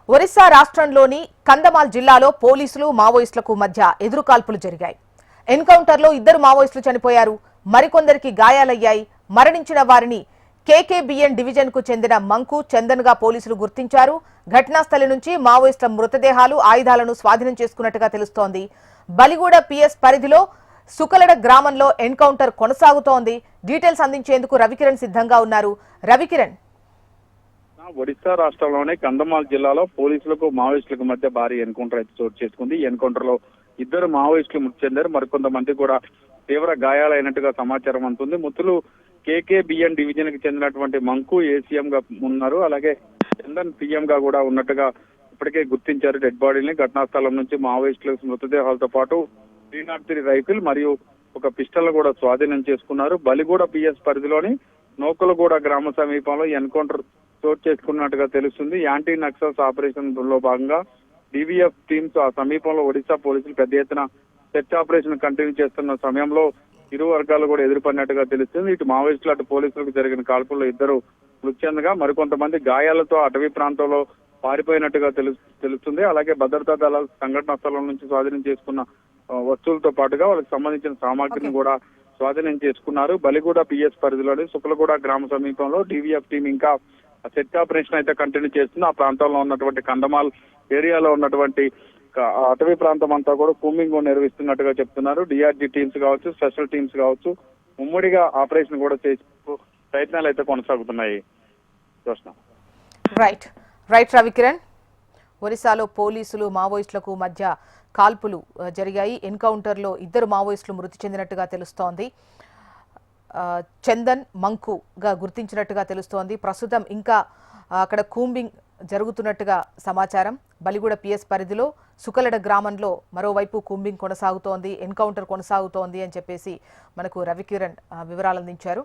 ఒరిస్సా రాష్ట్రంలోని కంధమాల్ జిల్లాలో పోలీసులు మావోయిస్టులకు మధ్య ఎదురుకాల్పులు జరిగాయి. ఎన్కౌంటర్లో 2 మావోయిస్టులు చనిపోయారు. మరికొందరికి గాయాలయ్యాయి. మరణించిన వారిని కేకేబిఎన్ డివిజన్ కు చెందిన మంకు చందన్ గా పోలీసులు గుర్తించారు. ఘటనా స్థలి నుంచి మావోయిస్టుల మృతదేహాలు, ఆయుధాలను స్వాధీనం చేసుకున్నట్టుగా తెలుస్తోంది. బలిగూడ పిఎస్ పరిధిలో సుకలడ గ్రామంలో ఎన్కౌంటర్ కొనసాగుతోంది. డీటెయిల్స్ అందించేందుకు రవికిరణ్ సిద్ధంగా ఉన్నారు. రవికిరణ్, ఒడిశా రాష్ట్రంలోని కంధమాల్ జిల్లాలో పోలీసులకు మావోయిస్టులకు మధ్య భారీ ఎన్కౌంటర్ అయితే చోటు చేసుకుంది. ఈ ఎన్కౌంటర్ లో 2 మావోయిస్టులు మృతి చెందారు. మరికొంతమంది కూడా తీవ్ర గాయాలైనట్టుగా సమాచారం అందుతుంది. మృతులు కేకేబిఎన్ డివిజన్ కి చెందినటువంటి మంకు ఏసీఎం గా ఉన్నారు. అలాగే చందన్ పిఎం గా కూడా ఉన్నట్టుగా ఇప్పటికే గుర్తించారు డెడ్ బాడీని. ఘటనా స్థలం నుంచి మావోయిస్టుల మృతదేహాలతో పాటు 303 రైఫిల్ మరియు ఒక పిస్టల్ కూడా స్వాధీనం చేసుకున్నారు. బలిగూడ పిఎస్ పరిధిలోని నోకలగూడ గ్రామ సమీపంలో ఎన్కౌంటర్ చోటు చేసుకున్నట్టుగా తెలుస్తుంది. యాంటీ నక్సల్స్ ఆపరేషన్ లో భాగంగా డివిఎఫ్ టీమ్స్ ఆ సమీపంలో ఒడిశా పోలీసులు పెద్ద ఎత్తున సెర్చ్ ఆపరేషన్ కంటిన్యూ చేస్తున్న సమయంలో ఇరు వర్గాలు కూడా ఎదుర్కొన్నట్టుగా తెలుస్తుంది. ఇటు మావోయిస్టులు అటు పోలీసులకు జరిగిన కాల్పుల్లో 2 మృతి చెందగా మరికొంతమంది గాయాలతో అటవీ ప్రాంతంలో పారిపోయినట్టుగా తెలుస్తుంది. అలాగే భద్రతా దళాలు సంఘటనా స్థలం నుంచి స్వాధీనం చేసుకున్న వస్తువులతో పాటుగా వాళ్ళకి సంబంధించిన సామాగ్రిని కూడా స్వాధీనం చేసుకున్నారు. బలిగూడ పిఎస్ పరిధిలోని సుకలగూడ గ్రామ సమీపంలో డివిఎఫ్ టీం ఇంకా సెర్చ్ ఆపరేషన్ అయితే కంటిన్యూ చేస్తుంది. ఆ ప్రాంతంలో ఉన్నటువంటి కంధమాల్ ఏరియాలో ఉన్నటువంటి అటవీ ప్రాంతం అంతా కూడా కూంబింగ్ నిర్వహిస్తున్నట్టుగా చెప్తున్నారు. డిఆర్జీ టీమ్స్ కావచ్చు, స్పెషల్ టీమ్స్ కావచ్చు, ఉమ్మడిగా ఆపరేషన్ కూడా చేసే ప్రయత్నాలు అయితే కొనసాగుతున్నాయి. రైట్ రవికిరణ్. ఒరిస్సాలో పోలీసులు మావోయిస్టులకు మధ్య కాల్పులు జరిగాయి. ఎన్కౌంటర్లో 2 మావోయిస్టులు మృతి చెందినట్టుగా తెలుస్తోంది. చందన్ మంకుగా గుర్తించినట్టుగా తెలుస్తోంది. ప్రస్తుతం ఇంకా అక్కడ కూంబింగ్ జరుగుతున్నట్టుగా సమాచారం. బలిగూడ పిఎస్ పరిధిలో సుకలడ గ్రామంలో మరోవైపు కూంబింగ్ కొనసాగుతోంది, ఎన్కౌంటర్ కొనసాగుతోంది అని చెప్పేసి మనకు రవికిరణ్ వివరాలు అందించారు.